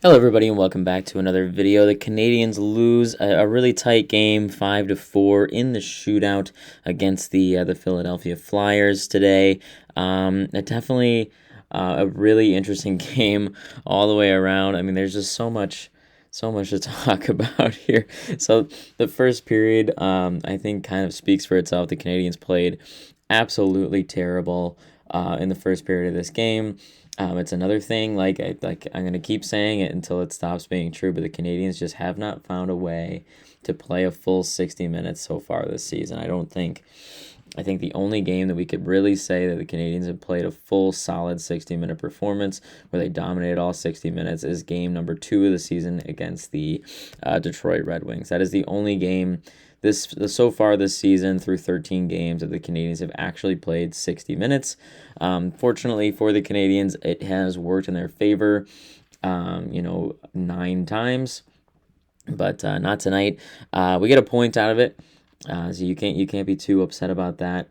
Hello everybody and welcome back to another video. The Canadians lose a really tight game, 5-4 in the shootout against the Philadelphia Flyers today. It definitely a really interesting game all the way around. I mean, there's just so much to talk about here. So the first period, I think, kind of speaks for itself. The Canadians played absolutely terrible in the first period of this game. It's another thing, I'm gonna keep saying it until it stops being true, but the Canadians just have not found a way to play a full 60 minutes so far this season. I think the only game that we could really say that the Canadians have played a full solid 60-minute performance where they dominated all 60 minutes is game number 2 of the season against the Detroit Red Wings. That is the only game so far this season through 13 games that the Canadians have actually played 60 minutes. Fortunately for the Canadians, it has worked in their favor, 9 times, but not tonight. We get a point out of it. So you can't be too upset about that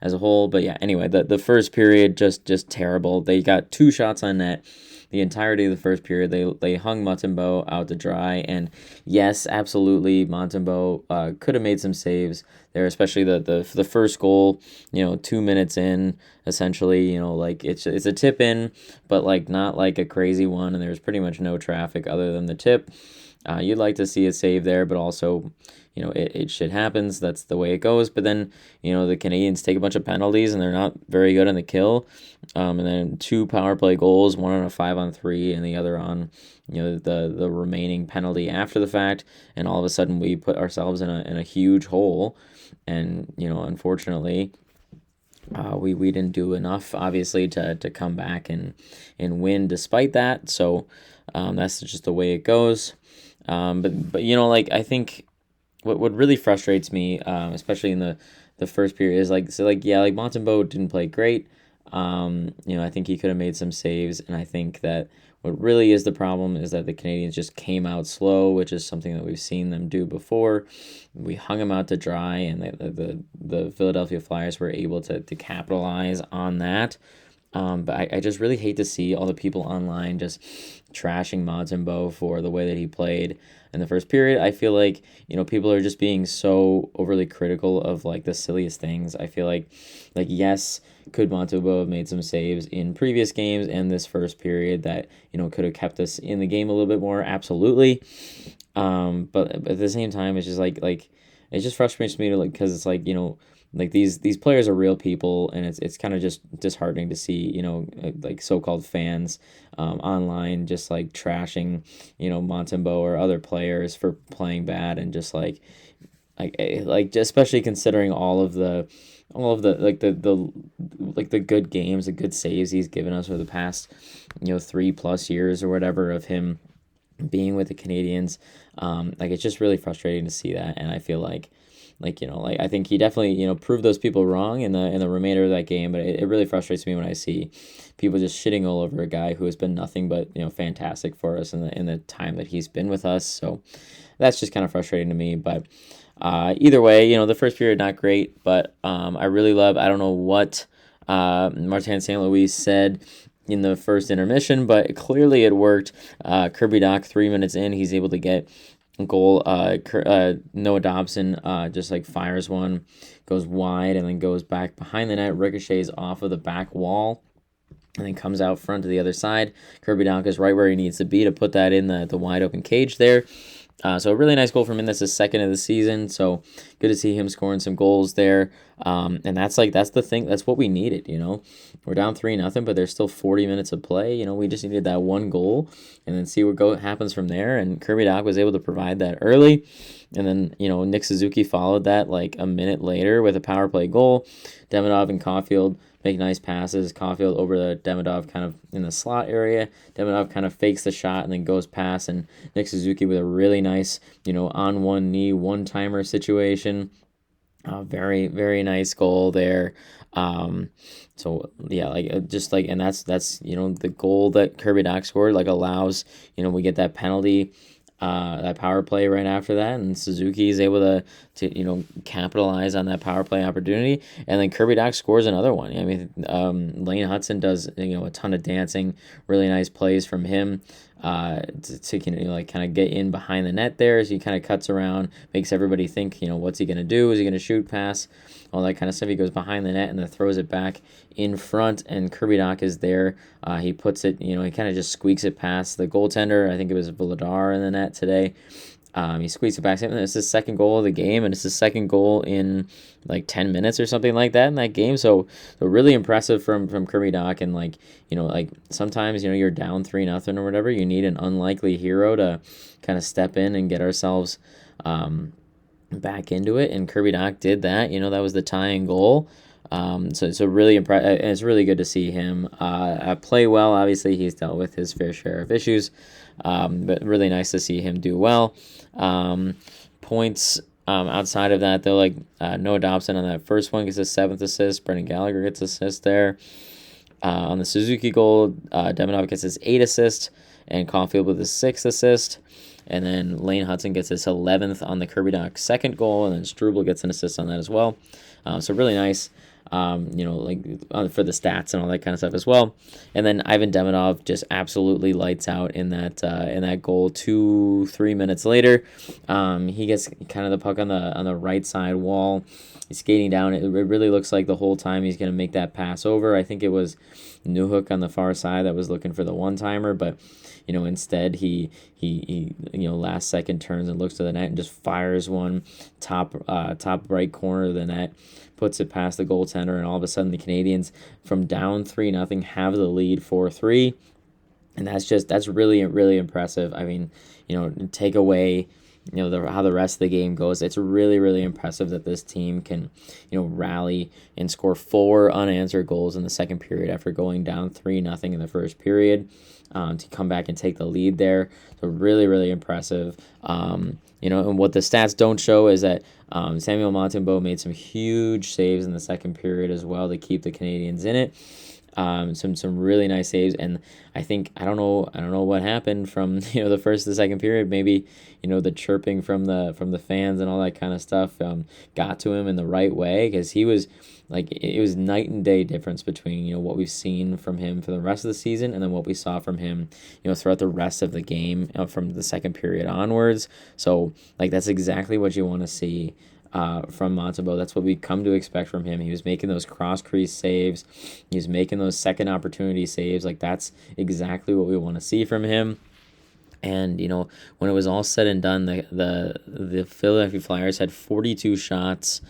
as a whole. But yeah, anyway, the first period just terrible. They got 2 shots on net the entirety of the first period. They hung Montembeault out to dry, and yes, absolutely, Montembeault could have made some saves there, especially the first goal. 2 minutes in, essentially, like it's a tip in, but like not like a crazy one, and there's pretty much no traffic other than the tip. You'd like to see a save there, but also, it shit happens. That's the way it goes. But then, the Canadians take a bunch of penalties and they're not very good on the kill. And then 2 power play goals, one on a 5-on-3 and the other on, the remaining penalty after the fact. And all of a sudden we put ourselves in a huge hole. And, unfortunately, we didn't do enough, obviously, to come back and win despite that. So that's just the way it goes. But I think what really frustrates me, especially in the first period, is Montembeault didn't play great. I think he could have made some saves, and I think that what really is the problem is that the Canadians just came out slow, which is something that we've seen them do before. We hung them out to dry, and the Philadelphia Flyers were able to capitalize on that. But I just really hate to see all the people online just trashing Montembeault for the way that he played in the first period. I feel like, people are just being so overly critical of like the silliest things. I feel like yes, could Montembeault have made some saves in previous games and this first period that, could have kept us in the game a little bit more? Absolutely. But at the same time, it's just like it just frustrates me to because it's like these players are real people, and it's kind of just disheartening to see like so-called fans online just like trashing Montembeault or other players for playing bad, and just especially considering all of the the good games, the good saves he's given us over the past 3+ years or whatever of him being with the Canadians. It's just really frustrating to see that, and I feel I think he definitely proved those people wrong in the remainder of that game. But it really frustrates me when I see people just shitting all over a guy who has been nothing but fantastic for us in the time that he's been with us. So that's just kind of frustrating to me. But either way, the first period not great, but I really love. I don't know what Martin St. Louis said in the first intermission, but clearly it worked. Kirby Dach, 3 minutes in, he's able to get goal. Noah Dobson just fires one, goes wide, and then goes back behind the net, ricochets off of the back wall, and then comes out front to the other side. Kirby Dach is right where he needs to be to put that in the wide open cage there. So a really nice goal from him. That's his second of the season. So good to see him scoring some goals there. And that's the thing. That's what we needed. We're down 3-0, but there's still 40 minutes of play. We just needed that one goal, and then see what happens from there. And Kirby Dach was able to provide that early. And then Nick Suzuki followed that like a minute later with a power play goal. Demidov and Caulfield make nice passes. Caulfield over the Demidov kind of in the slot area. Demidov kind of fakes the shot and then goes past, and Nick Suzuki with a really nice, on one knee, one-timer situation. Very, very nice goal there. So yeah, and that's the goal that Kirby Dach scored allows, we get that penalty, that power play right after that, and Suzuki is able to capitalize on that power play opportunity, and then Kirby Dach scores another one. I mean, Lane Hudson does a ton of dancing, really nice plays from him. to like kind of get in behind the net there as he kind of cuts around, makes everybody think, what's he gonna do? Is he gonna shoot, pass, all that kind of stuff? He goes behind the net and then throws it back in front, and Kirby Dach is there. He puts it, he kind of just squeaks it past the goaltender. I think it was Vladar in the net today. He squeezed it back. It's his second goal of the game, and it's his second goal in like 10 minutes or something like that in that game. So really impressive from Kirby Dach. And like sometimes you're down 3-0 or whatever. You need an unlikely hero to kind of step in and get ourselves back into it. And Kirby Dach did that. That was the tying goal. So really impressive. It's really good to see him play well. Obviously, he's dealt with his fair share of issues, but really nice to see him do well. Points outside of that, though, like Noah Dobson on that first one gets his 7th assist. Brendan Gallagher gets assist there. On the Suzuki goal, Demonov gets his 8th assist, and Caulfield with his 6th assist. And then Lane Hudson gets his 11th on the Kirby Dach second goal, and then Struble gets an assist on that as well. So really nice. For the stats and all that kind of stuff as well. And then Ivan Demonov just absolutely lights out in that goal 2-3 minutes later. He gets kind of the puck on the right side wall. He's skating down. It really looks like the whole time he's going to make that pass over. I think it was Newhook on the far side that was looking for the one-timer, but instead he last second turns and looks to the net and just fires one top right corner of the net, puts it past the goaltender, and all of a sudden the Canadiens from down 3-0 have the lead 4-3, and that's really, really impressive. I mean, take away how the rest of the game goes, it's really, really impressive that this team can rally and score 4 unanswered goals in the second period after going down 3-0 in the first period, to come back and take the lead there. So really, really impressive. And what the stats don't show is that Samuel Montembeault made some huge saves in the second period as well to keep the Canadiens in it. Some really nice saves, and I don't know what happened from the first to the second period. Maybe the chirping from the fans and all that kind of stuff got to him in the right way, because he was it was night and day difference between what we've seen from him for the rest of the season and then what we saw from him throughout the rest of the game from the second period onwards. So that's exactly what you want to see from Montembeault. That's what we come to expect from him. He was making those cross-crease saves. He was making those second opportunity saves. That's exactly what we want to see from him. And, when it was all said and done, the Philadelphia Flyers had 42 shots.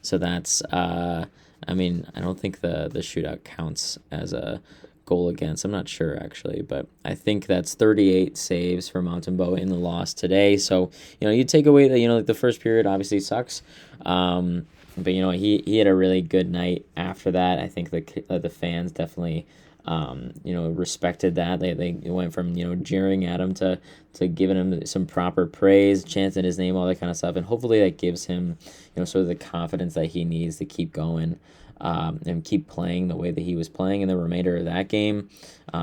So that's, I don't think the shootout counts as a goal against. I'm not sure, actually, but I think that's 38 saves for Montembeault in the loss today. So, you take away that, the first period obviously sucks. But, he had a really good night after that. I think the fans definitely respected that. They went from jeering at him to giving him some proper praise, chanting his name, all that kind of stuff, and hopefully that gives him sort of the confidence that he needs to keep going and keep playing the way that he was playing in the remainder of that game,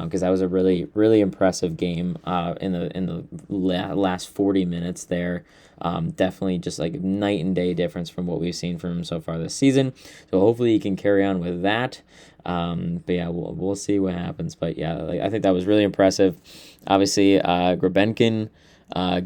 because that was a really, really impressive game in the last 40 minutes there. Definitely just night and day difference from what we've seen from him so far this season. So hopefully he can carry on with that. But yeah, we'll see what happens. But yeah, I think that was really impressive. Obviously, Grebenkin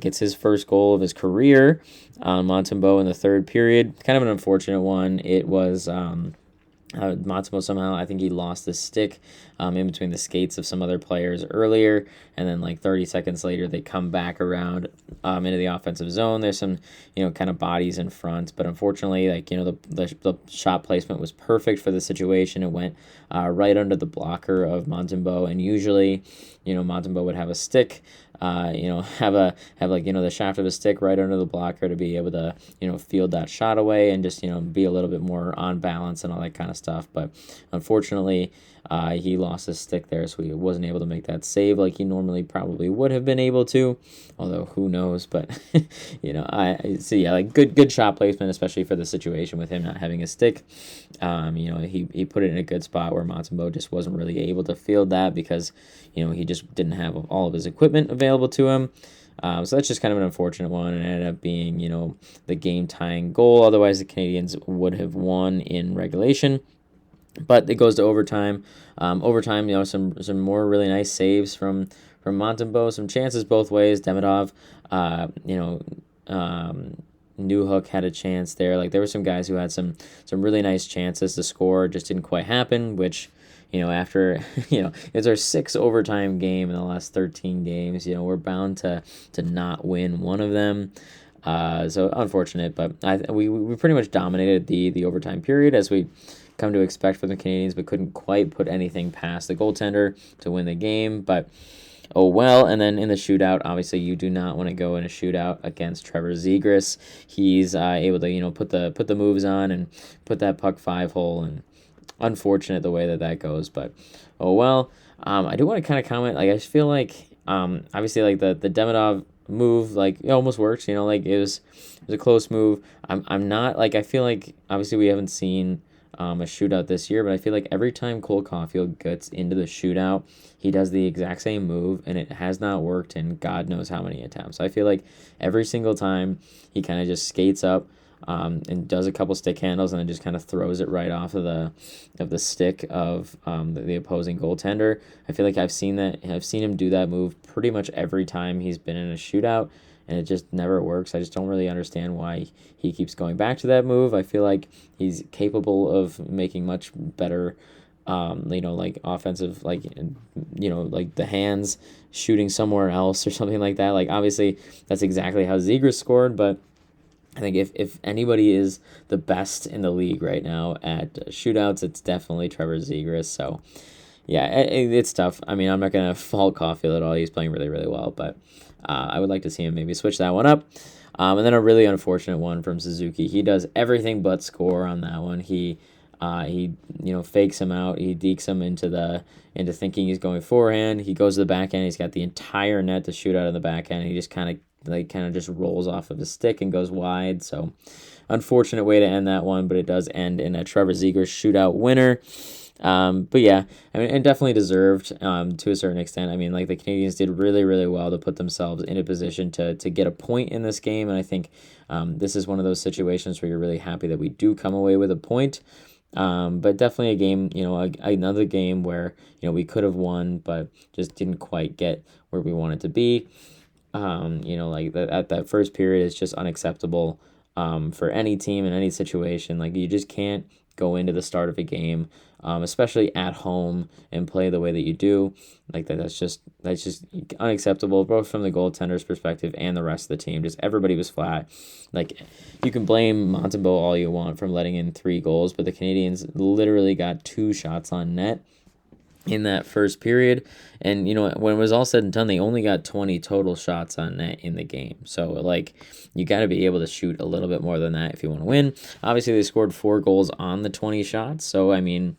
gets his first goal of his career on Montembeault in the third period. Kind of an unfortunate one. It was Montembeault somehow, I think he lost the stick in between the skates of some other players earlier, and then 30 seconds later they come back around into the offensive zone. There's some kind of bodies in front, but unfortunately the shot placement was perfect for the situation. It went right under the blocker of Montembeault, and usually Montembeault would have a stick, have the shaft of a stick right under the blocker to be able to field that shot away and just be a little bit more on balance and all that kind of stuff. But unfortunately he lost his stick there, so he wasn't able to make that save like he normally probably would have been able to, although who knows. But I see, good shot placement, especially for the situation with him not having a stick. He put it in a good spot where Montembeault just wasn't really able to field that because he just didn't have all of his equipment available to him. So that's just kind of an unfortunate one, and it ended up being the game tying goal. Otherwise the Canadiens would have won in regulation. But it goes to overtime. Some more really nice saves from Montembeault. Some chances both ways. Demidov, you know, Newhook had a chance there. Like there were some guys who had some really nice chances to score, just didn't quite happen. Which, after it's our 6th overtime game in the last 13 games. We're bound to not win one of them. So unfortunate, but we pretty much dominated the overtime period as we come to expect from the Canadians, but couldn't quite put anything past the goaltender to win the game. But oh well. And then in the shootout, obviously you do not want to go in a shootout against Trevor Zegras. He's able to put the moves on and put that puck 5-hole, and unfortunate the way that goes. But oh well. I do want to kind of comment. Like I just feel like obviously like the Demidov move, like it almost works. Like it was a close move. I'm not like, I feel like obviously we haven't seen a shootout this year, but I feel like every time Cole Caulfield gets into the shootout, he does the exact same move, and it has not worked in God knows how many attempts. I feel like every single time he kind of just skates up and does a couple stick handles, and then just kind of throws it right off of the stick of the opposing goaltender. I feel like I've seen him do that move pretty much every time he's been in a shootout, and it just never works. I just don't really understand why he keeps going back to that move. I feel like he's capable of making much better, like offensive, like the hands shooting somewhere else or something like that. Like obviously that's exactly how Zegras scored, but I think if anybody is the best in the league right now at shootouts, it's definitely Trevor Zegras. So yeah, it's tough. I mean, I'm not going to fault Caulfield at all. He's playing really, really well, but I would like to see him maybe switch that one up. And then a really unfortunate one from Suzuki. He does everything but score on that one. He fakes him out. He dekes him into thinking he's going forehand. He goes to the backhand. He's got the entire net to shoot out of the backhand. He just kind of just rolls off of his stick and goes wide. So unfortunate way to end that one, but it does end in a Trevor Zegras shootout winner. But yeah, I mean, and definitely deserved to a certain extent. I mean, like the Canadians did really, really well to put themselves in a position to get a point in this game, and I think this is one of those situations where you're really happy that we do come away with a point. But definitely a game, another game where we could have won, but just didn't quite get where we wanted to be. Like at that first period is just unacceptable for any team in any situation. Like you just can't go into the start of a game, especially at home, and play the way that you do. Like that's just unacceptable, both from the goaltender's perspective and the rest of the team. Just everybody was flat. Like you can blame Montembeault all you want from letting in 3 goals, but the Canadians literally got 2 shots on net in that first period, and when it was all said and done, they only got 20 total shots on net in the game. So like you got to be able to shoot a little bit more than that if you want to win. Obviously they scored 4 goals on the 20 shots, so I mean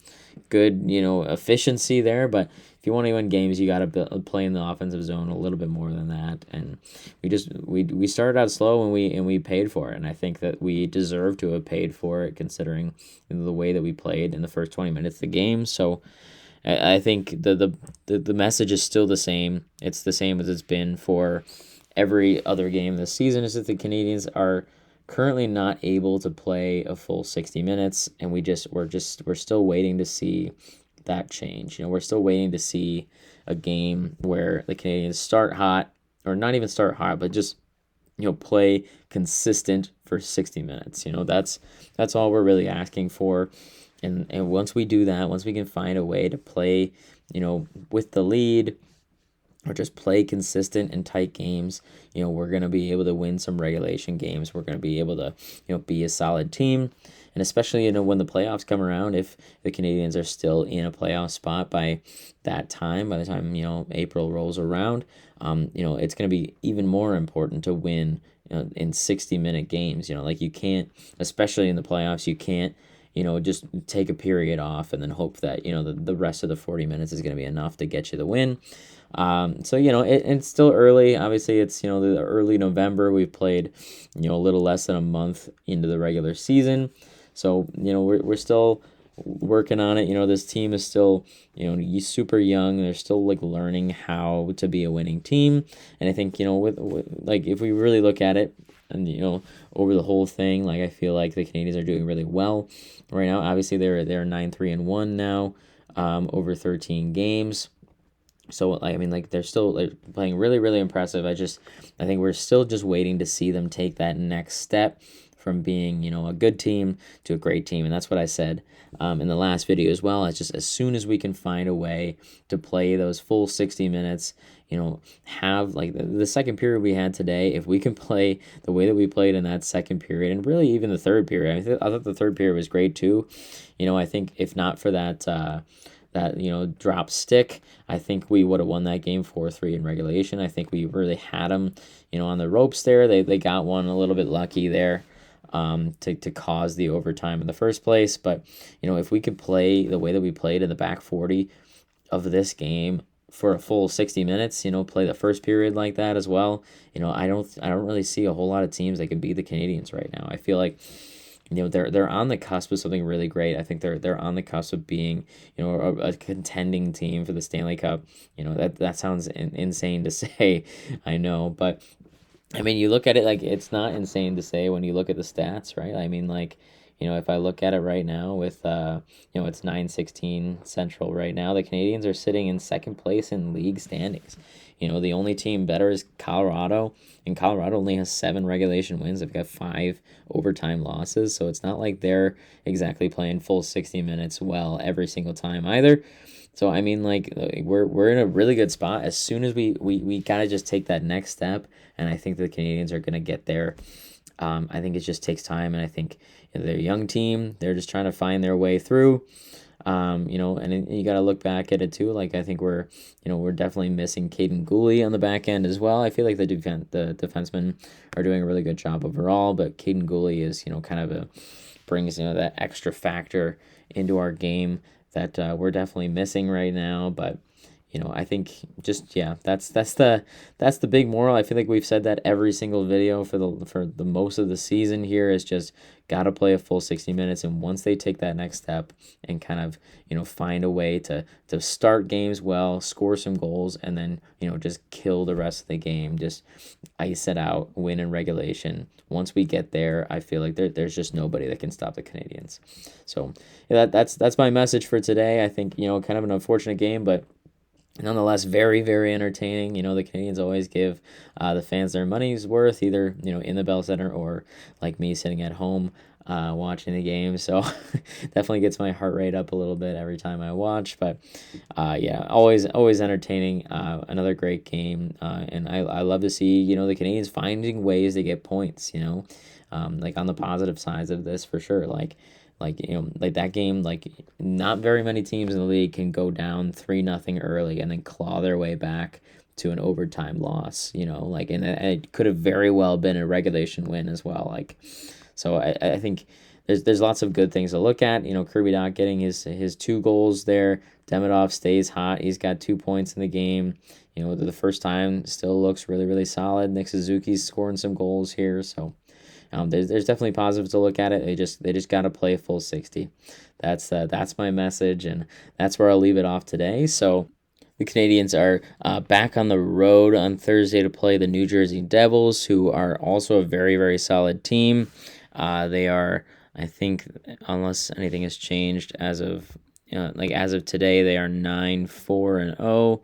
good efficiency there, but if you want to win games, you got to play in the offensive zone a little bit more than that. And we started out slow, and we paid for it, and I think that we deserve to have paid for it considering the way that we played in the first 20 minutes of the game. So I think the message is still the same. It's the same as it's been for every other game this season, is that the Canadians are currently not able to play a full 60 minutes, and we're still waiting to see that change. We're still waiting to see a game where the Canadians start hot, or not even start hot, but just play consistent for 60 minutes. That's all we're really asking for. And once we do that, once we can find a way to play, with the lead, or just play consistent and tight games, we're going to be able to win some regulation games. We're going to be able to, be a solid team. And especially, when the playoffs come around, if the Canadians are still in a playoff spot by the time, April rolls around, it's going to be even more important to win in 60-minute games. Like you can't, especially in the playoffs, you can't, just take a period off and then hope that, the rest of the 40 minutes is going to be enough to get you the win. So, it's still early. Obviously, it's, the early November. We've played, a little less than a month into the regular season. So, we're still working on it. This team is still, super young. They're still like learning how to be a winning team. And I think, with like, if we really look at it, and over the whole thing, like I feel like the Canadians are doing really well right now. Obviously, they're 9-3-1 now, over 13 games. So I mean, like they're still like playing really, really impressive. I think we're still just waiting to see them take that next step from being, a good team to a great team, and that's what I said in the last video as well. It's just as soon as we can find a way to play those full 60 minutes, have like the second period we had today. If we can play the way that we played in that second period, and really even the third period, I thought the third period was great too. I think if not for that. That drop stick, I think we would have won that game 4-3 in regulation. I think we really had them on the ropes there. They got one a little bit lucky there, to cause the overtime in the first place. But if we could play the way that we played in the back 40 of this game for a full 60 minutes, play the first period like that as well, I don't really see a whole lot of teams that can beat the Canadians right now. I feel like they're on the cusp of something really great. I think they're on the cusp of being a contending team for the Stanley Cup. That sounds insane to say, I know, but I mean, you look at it, like it's not insane to say when you look at the stats, right? I mean, like, if I look at it right now with it's 9:16 Central right now. The Canadians are sitting in second place in league standings. The only team better is Colorado, and Colorado only has 7 regulation wins. They've got 5 overtime losses, so it's not like they're exactly playing full 60 minutes well every single time either. So I mean, like we're in a really good spot. As soon as we gotta just take that next step, and I think the Canadians are gonna get there. I think it just takes time, and I think they're a young team. They're just trying to find their way through. And you got to look back at it too. Like I think we're definitely missing Caden Gooley on the back end as well. I feel like the defensemen are doing a really good job overall, but Caden Gooley is kind of brings that extra factor into our game that we're definitely missing right now. But I think just yeah, that's the big moral. I feel like we've said that every single video for the most of the season here is just got to play a full 60 minutes, and once they take that next step and kind of find a way to start games well, score some goals, and then just kill the rest of the game, just ice it out, win in regulation. Once we get there, I feel like there's just nobody that can stop the Canadians. So yeah, that's my message for today. I think kind of an unfortunate game, but nonetheless very, very entertaining. The Canadians always give the fans their money's worth, either in the Bell Center or like me sitting at home watching the game. So definitely gets my heart rate up a little bit every time I watch. But yeah, always entertaining. Another great game, and I love to see the Canadians finding ways to get points. Like on the positive sides of this for sure. Like that game, like not very many teams in the league can go down 3-0 early and then claw their way back to an overtime loss. And it could have very well been a regulation win as well. So I think there's lots of good things to look at. Kirby Dach getting his 2 goals there. Demidov stays hot. He's got 2 points in the game. The first time still looks really, really solid. Nick Suzuki's scoring some goals here. So there's definitely positives to look at it. They just got to play a full 60. That's my message, and that's where I'll leave it off today. So the Canadians are back on the road on Thursday to play the New Jersey Devils, who are also a very, very solid team. They are, I think, unless anything has changed as of today, they are 9-4-0.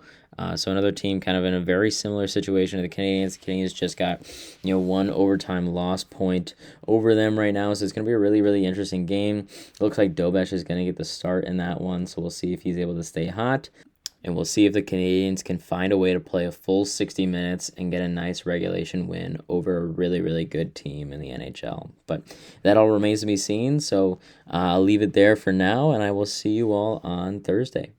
So another team kind of in a very similar situation to the Canadians. The Canadians just got, 1 overtime loss point over them right now. So it's going to be a really, really interesting game. It looks like Dobesh is going to get the start in that one. So we'll see if he's able to stay hot. And we'll see if the Canadians can find a way to play a full 60 minutes and get a nice regulation win over a really, really good team in the NHL. But that all remains to be seen. So I'll leave it there for now, and I will see you all on Thursday.